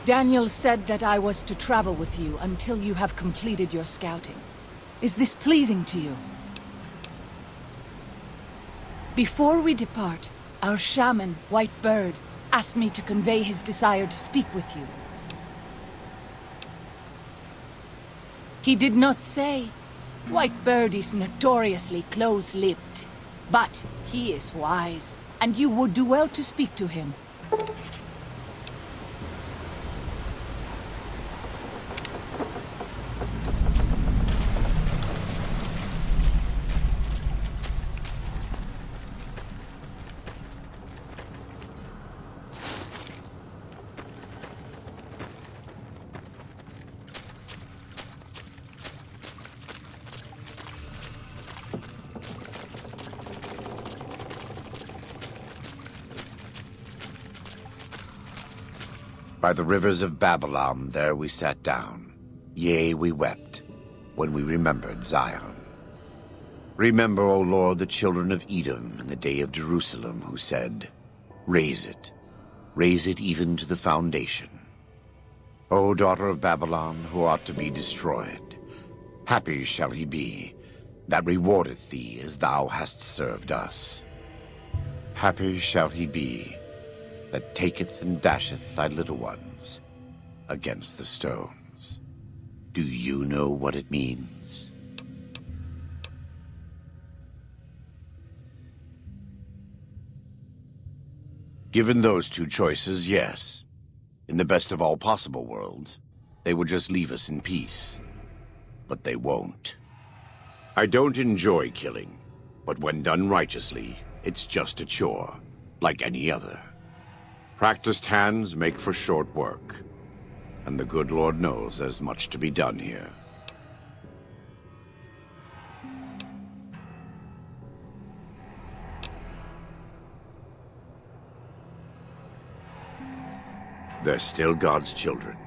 Daniel said that I was to travel with you until you have completed your scouting. Is this pleasing to you? Before we depart, our shaman, White Bird, asked me to convey his desire to speak with you. He did not say. White Bird is notoriously close-lipped, but he is wise, and you would do well to speak to him. By the rivers of Babylon, there we sat down. Yea, we wept, when we remembered Zion. Remember, O Lord, the children of Edom in the day of Jerusalem, who said, raise it even to the foundation. O daughter of Babylon, who ought to be destroyed, happy shall he be, that rewardeth thee as thou hast served us. Happy shall he be, that taketh and dasheth thy little ones against the stones. Do you know what it means? Given those two choices, yes. In the best of all possible worlds, they would just leave us in peace. But they won't. I don't enjoy killing, but when done righteously, it's just a chore, like any other. Practiced hands make for short work, and the good Lord knows there's much to be done here. They're still God's children,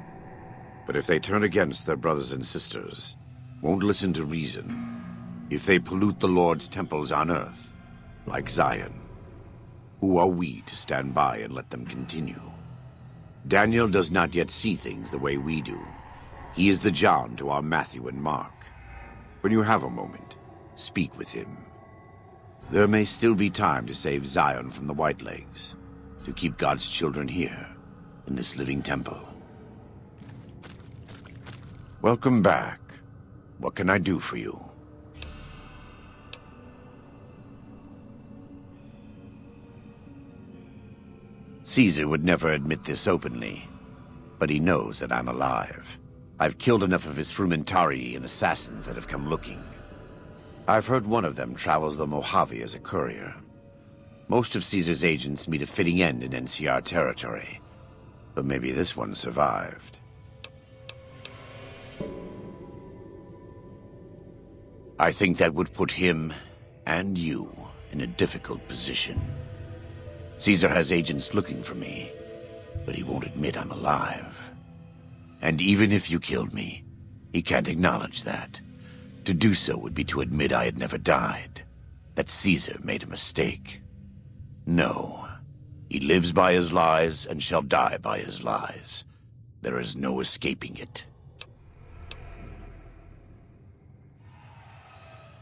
but if they turn against their brothers and sisters, won't listen to reason, if they pollute the Lord's temples on earth, like Zion, who are we to stand by and let them continue? Daniel does not yet see things the way we do. He is the John to our Matthew and Mark. When you have a moment, speak with him. There may still be time to save Zion from the Whitelegs, to keep God's children here, in this living temple. Welcome back. What can I do for you? Caesar would never admit this openly, but he knows that I'm alive. I've killed enough of his frumentarii and assassins that have come looking. I've heard one of them travels the Mojave as a courier. Most of Caesar's agents meet a fitting end in NCR territory, but maybe this one survived. I think that would put him and you in a difficult position. Caesar has agents looking for me, but he won't admit I'm alive. And even if you killed me, he can't acknowledge that. To do so would be to admit I had never died, that Caesar made a mistake. No, he lives by his lies and shall die by his lies. There is no escaping it.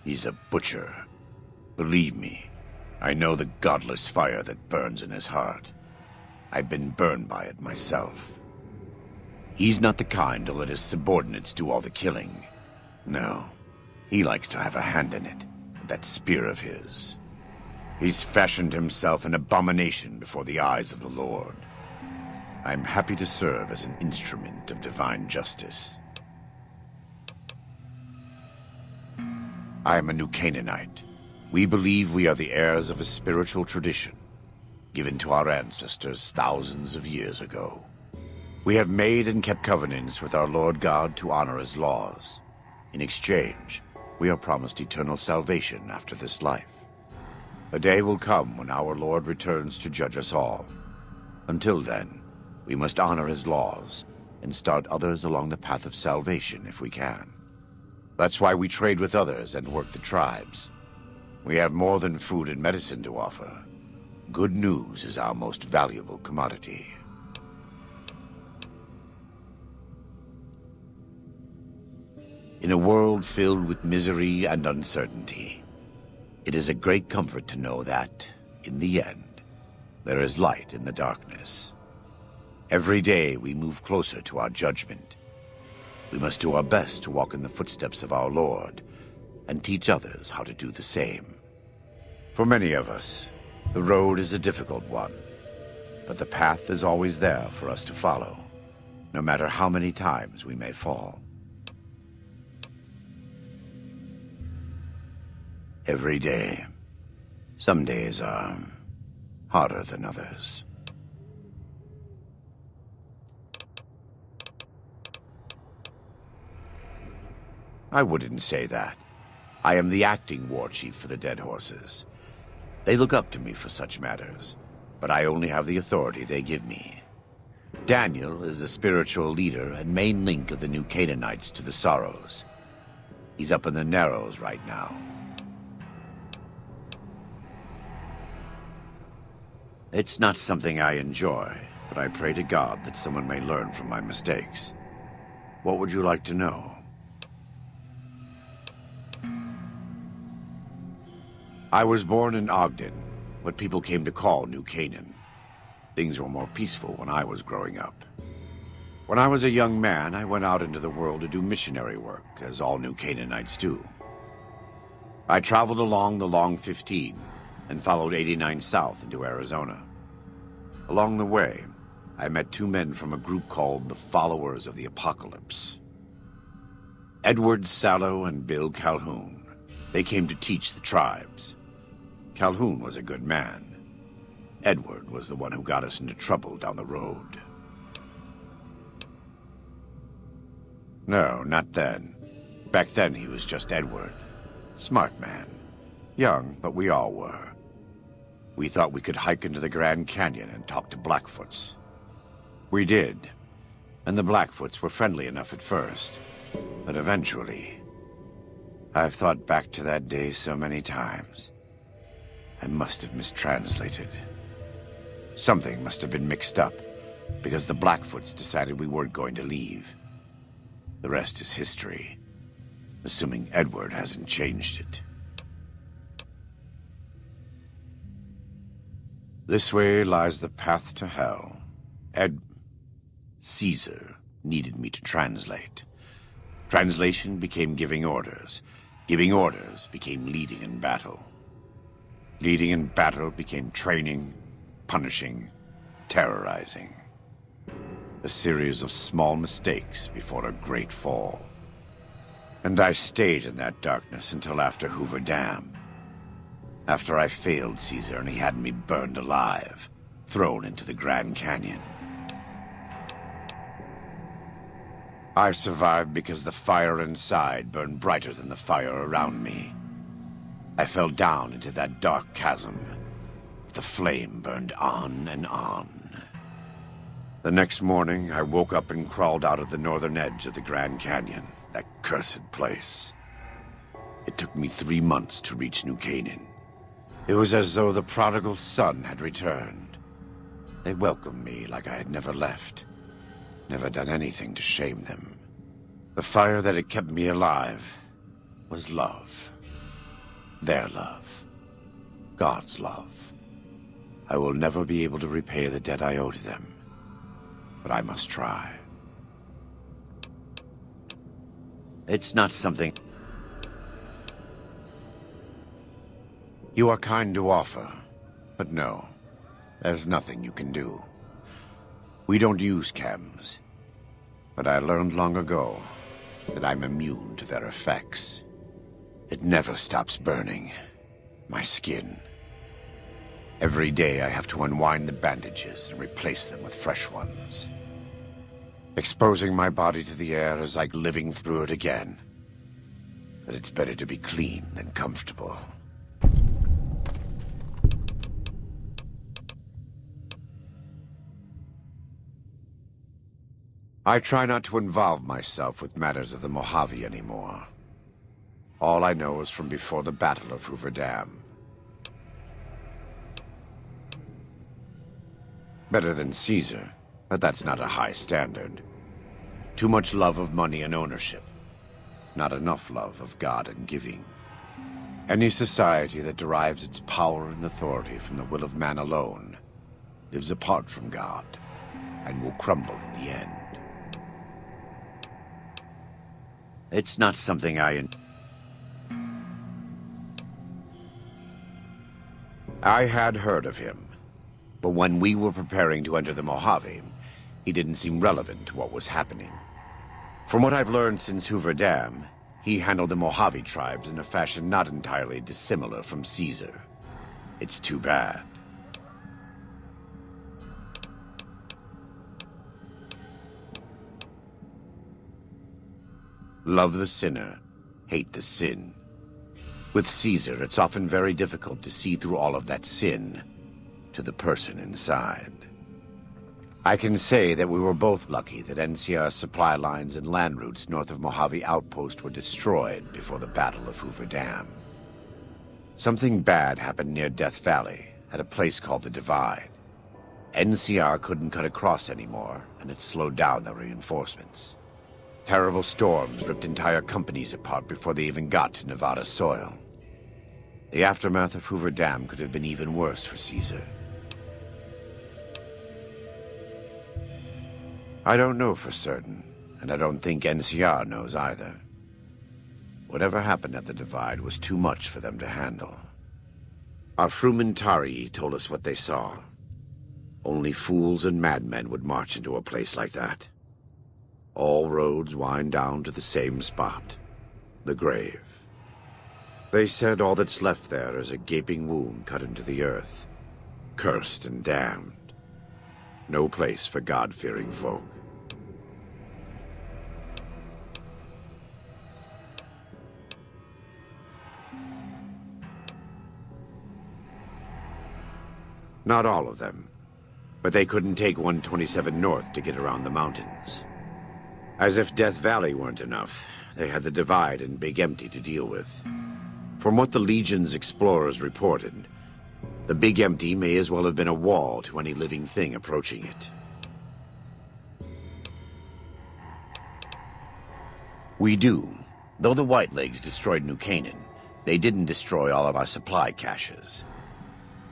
He's a butcher. Believe me. I know the godless fire that burns in his heart. I've been burned by it myself. He's not the kind to let his subordinates do all the killing. No, he likes to have a hand in it, with that spear of his. He's fashioned himself an abomination before the eyes of the Lord. I'm happy to serve as an instrument of divine justice. I am a New Canaanite. We believe we are the heirs of a spiritual tradition, given to our ancestors thousands of years ago. We have made and kept covenants with our Lord God to honor his laws. In exchange, we are promised eternal salvation after this life. A day will come when our Lord returns to judge us all. Until then, we must honor his laws and start others along the path of salvation if we can. That's why we trade with others and work the tribes. We have more than food and medicine to offer. Good news is our most valuable commodity. In a world filled with misery and uncertainty, it is a great comfort to know that, in the end, there is light in the darkness. Every day we move closer to our judgment. We must do our best to walk in the footsteps of our Lord and teach others how to do the same. For many of us, the road is a difficult one, but the path is always there for us to follow, no matter how many times we may fall. Every day. Some days are harder than others. I wouldn't say that. I am the acting war chief for the Dead Horses. They look up to me for such matters, but I only have the authority they give me. Daniel is the spiritual leader and main link of the new Canaanites to the Sorrows. He's up in the Narrows right now. It's not something I enjoy, but I pray to God that someone may learn from my mistakes. What would you like to know? I was born in Ogden, what people came to call New Canaan. Things were more peaceful when I was growing up. When I was a young man, I went out into the world to do missionary work, as all New Canaanites do. I traveled along the Long 15 and followed 89 south into Arizona. Along the way, I met two men from a group called the Followers of the Apocalypse. Edward Sallow and Bill Calhoun. They came to teach the tribes. Calhoun was a good man. Edward was the one who got us into trouble down the road. No, not then. Back then he was just Edward. Smart man. Young, but we all were. We thought we could hike into the Grand Canyon and talk to Blackfoots. We did. And the Blackfoots were friendly enough at first. But eventually, I've thought back to that day so many times. I must have mistranslated. Something must have been mixed up, because the Blackfoots decided we weren't going to leave. The rest is history, assuming Edward hasn't changed it. This way lies the path to hell. Caesar needed me to translate. Translation became giving orders. Giving orders became leading in battle. Leading in battle became training, punishing, terrorizing. A series of small mistakes before a great fall. And I stayed in that darkness until after Hoover Dam. After I failed Caesar and he had me burned alive, thrown into the Grand Canyon. I survived because the fire inside burned brighter than the fire around me. I fell down into that dark chasm. The flame burned on and on. The next morning, I woke up and crawled out of the northern edge of the Grand Canyon, that cursed place. It took me 3 months to reach New Canaan. It was as though the prodigal son had returned. They welcomed me like I had never left, never done anything to shame them. The fire that had kept me alive was love. Their love. God's love. I will never be able to repay the debt I owe to them, but I must try. It's not something... You are kind to offer, but no, there's nothing you can do. We don't use chems, but I learned long ago that I'm immune to their effects. It never stops burning. My skin. Every day I have to unwind the bandages and replace them with fresh ones. Exposing my body to the air is like living through it again. But it's better to be clean than comfortable. I try not to involve myself with matters of the Mojave anymore. All I know is from before the Battle of Hoover Dam. Better than Caesar, but that's not a high standard. Too much love of money and ownership. not enough love of God and giving. Any society that derives its power and authority from the will of man alone lives apart from God and will crumble in the end. It's not something I had heard of him, but when we were preparing to enter the Mojave, he didn't seem relevant to what was happening. From what I've learned since Hoover Dam, he handled the Mojave tribes in a fashion not entirely dissimilar from Caesar. It's too bad. Love the sinner, hate the sin. With Caesar, it's often very difficult to see through all of that sin to the person inside. I can say that we were both lucky that NCR's supply lines and land routes north of Mojave Outpost were destroyed before the Battle of Hoover Dam. Something bad happened near Death Valley, at a place called the Divide. NCR couldn't cut across anymore, and it slowed down the reinforcements. Terrible storms ripped entire companies apart before they even got to Nevada soil. The aftermath of Hoover Dam could have been even worse for Caesar. I don't know for certain, and I don't think NCR knows either. Whatever happened at the Divide was too much for them to handle. Our Frumentari told us what they saw. Only fools and madmen would march into a place like that. All roads wind down to the same spot, the grave. They said all that's left there is a gaping wound cut into the earth, cursed and damned. No place for God-fearing folk. Not all of them, but they couldn't take 127 North to get around the mountains. As if Death Valley weren't enough, they had the Divide and Big Empty to deal with. From what the Legion's explorers reported, the Big Empty may as well have been a wall to any living thing approaching it. We do. Though the Whitelegs destroyed New Canaan, they didn't destroy all of our supply caches.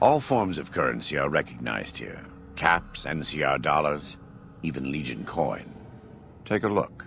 All forms of currency are recognized here. Caps, NCR dollars, even Legion coin. Take a look.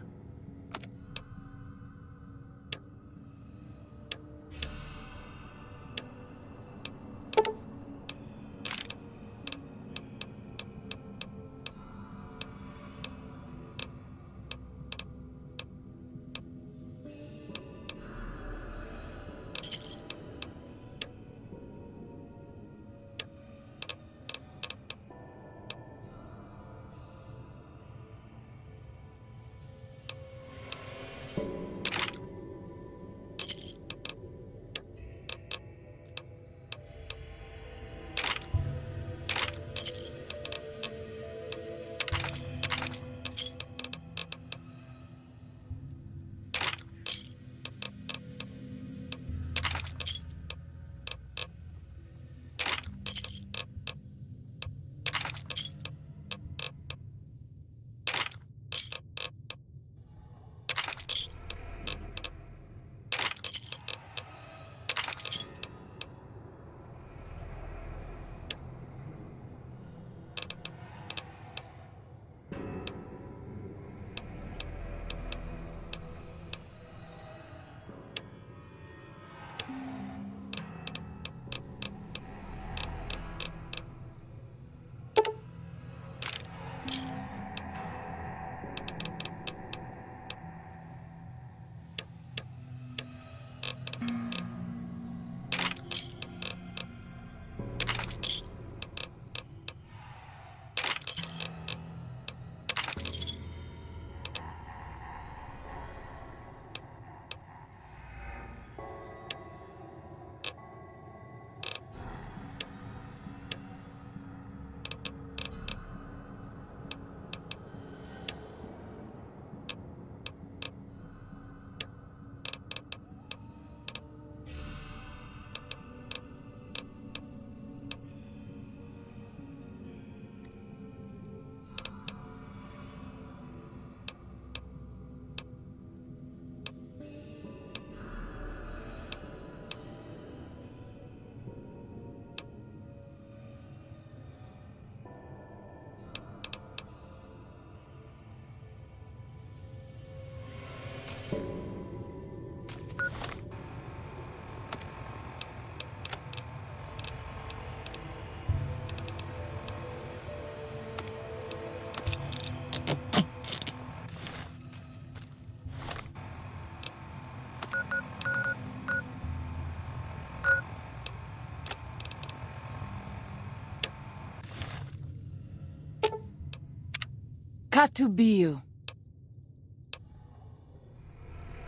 Katubiu.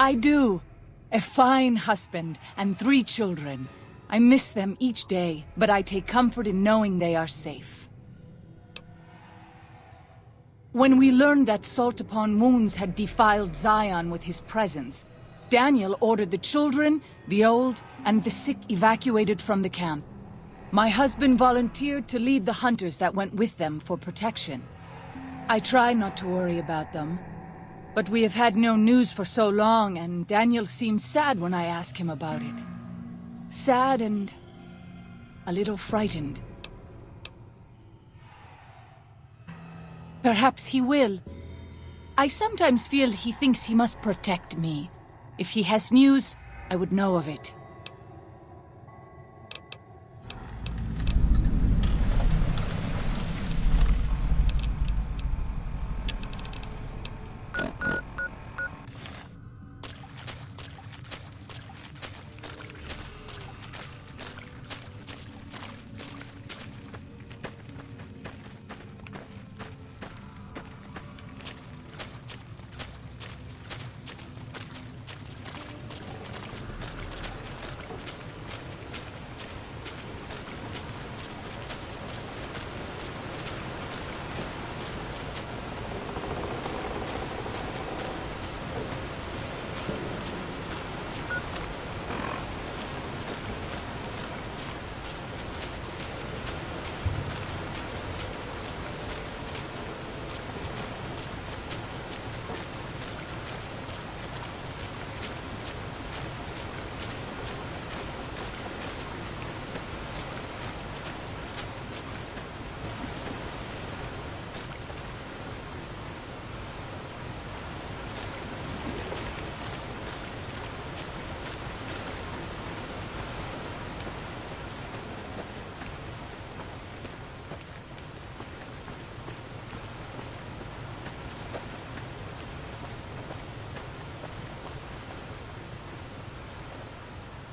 I do. A fine husband and 3 children. I miss them each day, but I take comfort in knowing they are safe. When we learned that Salt Upon Wounds had defiled Zion with his presence, Daniel ordered the children, the old, and the sick evacuated from the camp. My husband volunteered to lead the hunters that went with them for protection. I try not to worry about them, but we have had no news for so long, and Daniel seems sad when I ask him about it. Sad and a little frightened. Perhaps he will. I sometimes feel he thinks he must protect me. If he has news, I would know of it.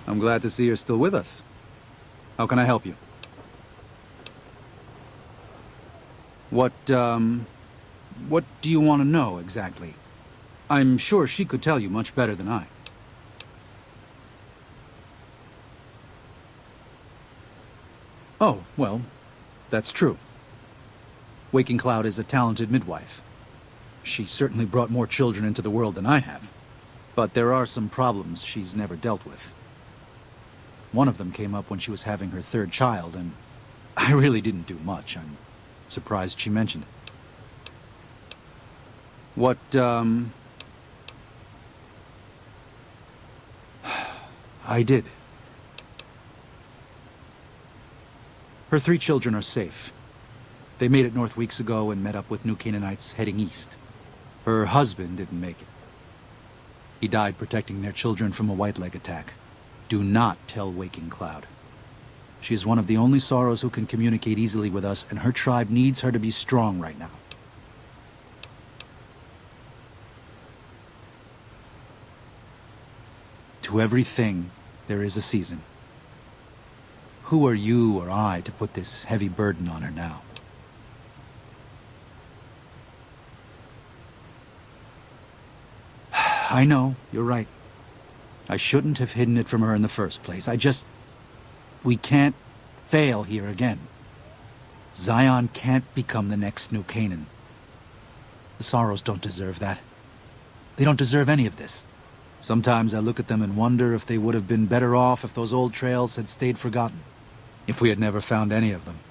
I'm glad to see you're still with us. How can I help you? What do you want to know exactly? I'm sure she could tell you much better than I. Oh, well, that's true. Waking Cloud is a talented midwife. She certainly brought more children into the world than I have. But there are some problems she's never dealt with. One of them came up when she was having her 3rd child, and I really didn't do much. I'm surprised she mentioned it. What, I did. Her 3 children are safe. They made it north weeks ago and met up with New Canaanites heading east. Her husband didn't make it. He died protecting their children from a white-leg attack. Do not tell Waking Cloud. She is one of the only Sorrows who can communicate easily with us, and her tribe needs her to be strong right now. To everything, there is a season. Who are you or I to put this heavy burden on her now? I know, you're right. I shouldn't have hidden it from her in the first place. We can't fail here again. Zion can't become the next New Canaan. The Sorrows don't deserve that. They don't deserve any of this. Sometimes I look at them and wonder if they would have been better off if those old trails had stayed forgotten. If we had never found any of them.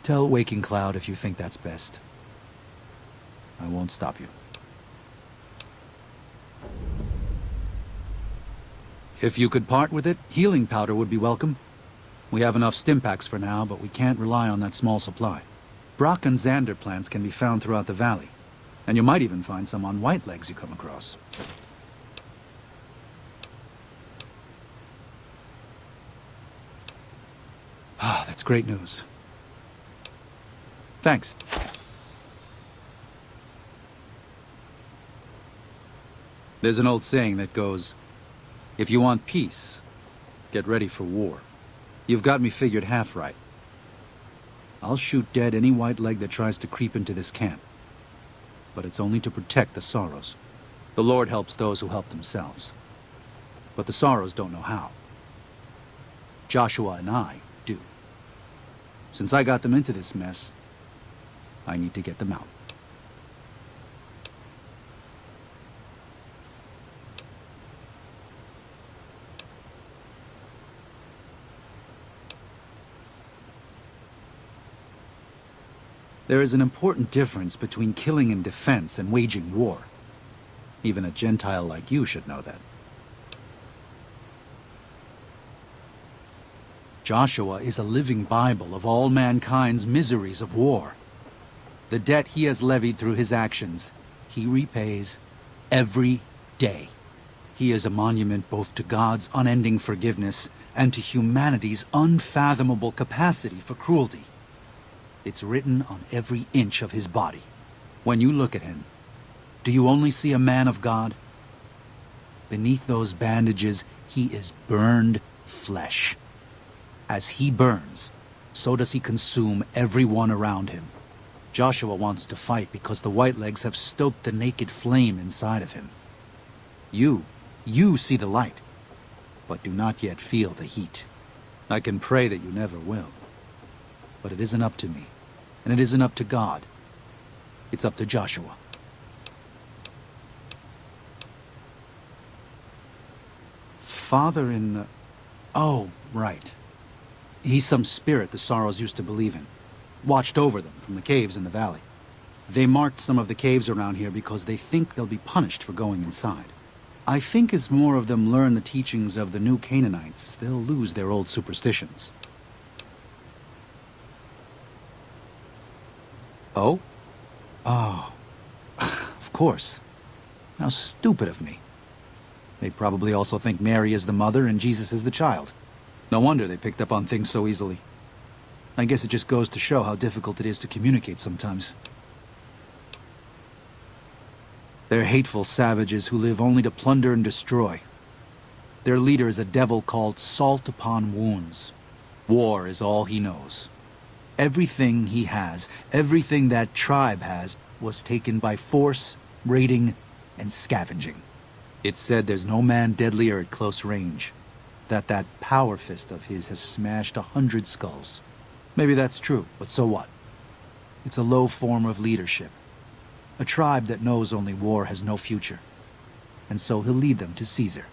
Tell Waking Cloud if you think that's best. I won't stop you. If you could part with it, healing powder would be welcome. We have enough Stimpaks for now, but we can't rely on that small supply. Brock and Xander plants can be found throughout the valley, and you might even find some on Whitelegs you come across. Ah, that's great news. Thanks. There's an old saying that goes, if you want peace, get ready for war. You've got me figured half right. I'll shoot dead any white leg that tries to creep into this camp. But it's only to protect the Sorrows. The Lord helps those who help themselves. But the Sorrows don't know how. Joshua and I do. Since I got them into this mess, I need to get them out. There is an important difference between killing in defense and waging war. Even a Gentile like you should know that. Joshua is a living Bible of all mankind's miseries of war. The debt he has levied through his actions, he repays every day. He is a monument both to God's unending forgiveness and to humanity's unfathomable capacity for cruelty. It's written on every inch of his body. When you look at him, do you only see a man of God? Beneath those bandages, he is burned flesh. As he burns, so does he consume everyone around him. Joshua wants to fight because the Whitelegs have stoked the naked flame inside of him. You see the light, but do not yet feel the heat. I can pray that you never will. But it isn't up to me, and it isn't up to God. It's up to Joshua. Father in the... Oh, right. He's some spirit the Sorrows used to believe in. Watched over them from the caves in the valley. They marked some of the caves around here because they think they'll be punished for going inside. I think as more of them learn the teachings of the new Canaanites, they'll lose their old superstitions. Oh? Oh. Of course. How stupid of me. They probably also think Mary is the mother and Jesus is the child. No wonder they picked up on things so easily. I guess it just goes to show how difficult it is to communicate sometimes. They're hateful savages who live only to plunder and destroy. Their leader is a devil called Salt Upon Wounds. War is all he knows. Everything he has, everything that tribe has, was taken by force, raiding, and scavenging. It's said there's no man deadlier at close range. That power fist of his has smashed 100 skulls. Maybe that's true, but so what? It's a low form of leadership. A tribe that knows only war has no future. And so he'll lead them to Caesar.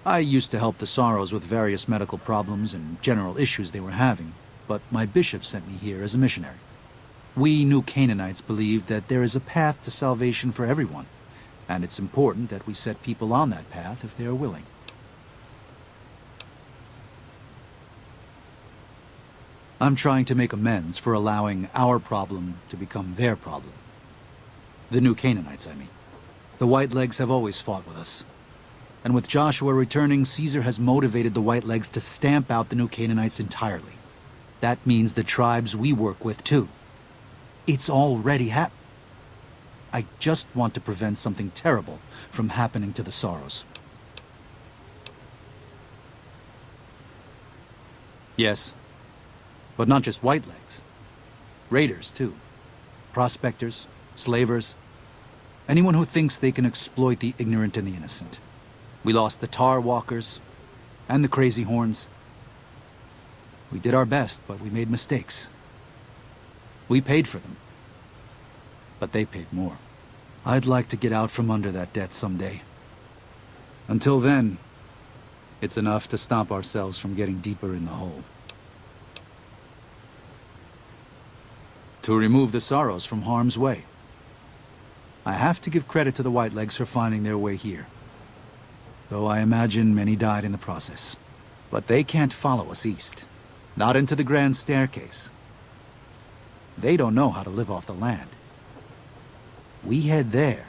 I used to help the Sorrows with various medical problems and general issues they were having, but my bishop sent me here as a missionary. We new Canaanites believe that there is a path to salvation for everyone, and it's important that we set people on that path if they are willing. I'm trying to make amends for allowing our problem to become their problem. The new Canaanites, I mean. The Whitelegs have always fought with us. And with Joshua returning, Caesar has motivated the Whitelegs to stamp out the new Canaanites entirely. That means the tribes we work with, too. It's already happened. I just want to prevent something terrible from happening to the Sorrows. Yes. But not just Whitelegs. Raiders, too. Prospectors, slavers. Anyone who thinks they can exploit the ignorant and the innocent. We lost the Tar Walkers and the Crazy Horns. We did our best, but we made mistakes. We paid for them. But they paid more. I'd like to get out from under that debt someday. Until then, it's enough to stop ourselves from getting deeper in the hole. To remove the Sorrows from harm's way. I have to give credit to the Whitelegs for finding their way here. Though I imagine many died in the process. But they can't follow us east. Not into the Grand Staircase. They don't know how to live off the land. We head there.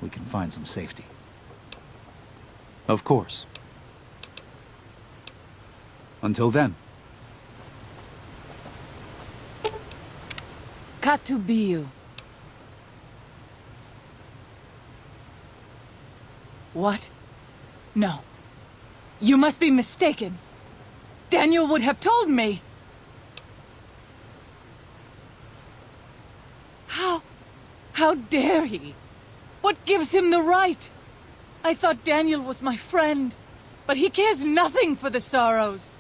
We can find some safety. Of course. Until then. Katubiu. What? No. You must be mistaken. Daniel would have told me. How dare he? What gives him the right? I thought Daniel was my friend, but he cares nothing for the sorrows.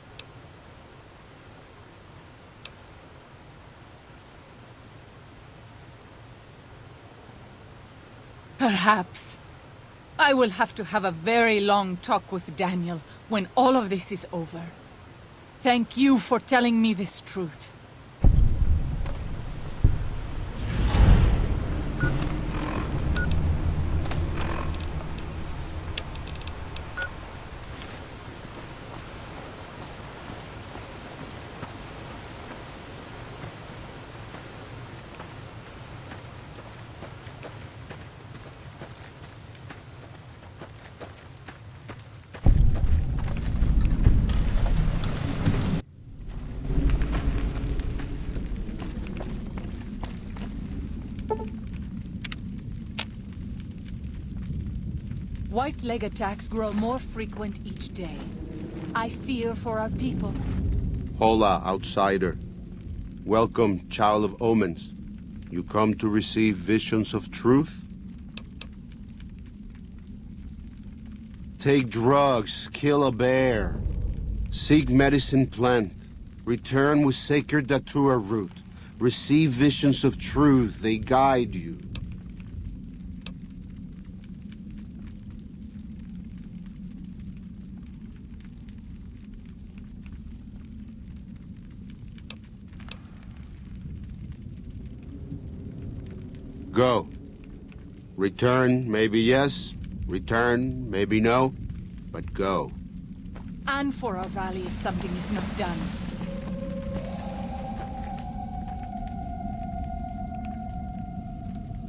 Perhaps. I will have to have a very long talk with Daniel when all of this is over. Thank you for telling me this truth. White leg attacks grow more frequent each day. I fear for our people. Hola, outsider. Welcome, child of omens. You come to receive visions of truth? Take drugs, kill a bear. Seek medicine plant. Return with sacred datura root. Receive visions of truth, they guide you. Go. Return, maybe yes. Return, maybe no. But go. And for our valley if something is not done.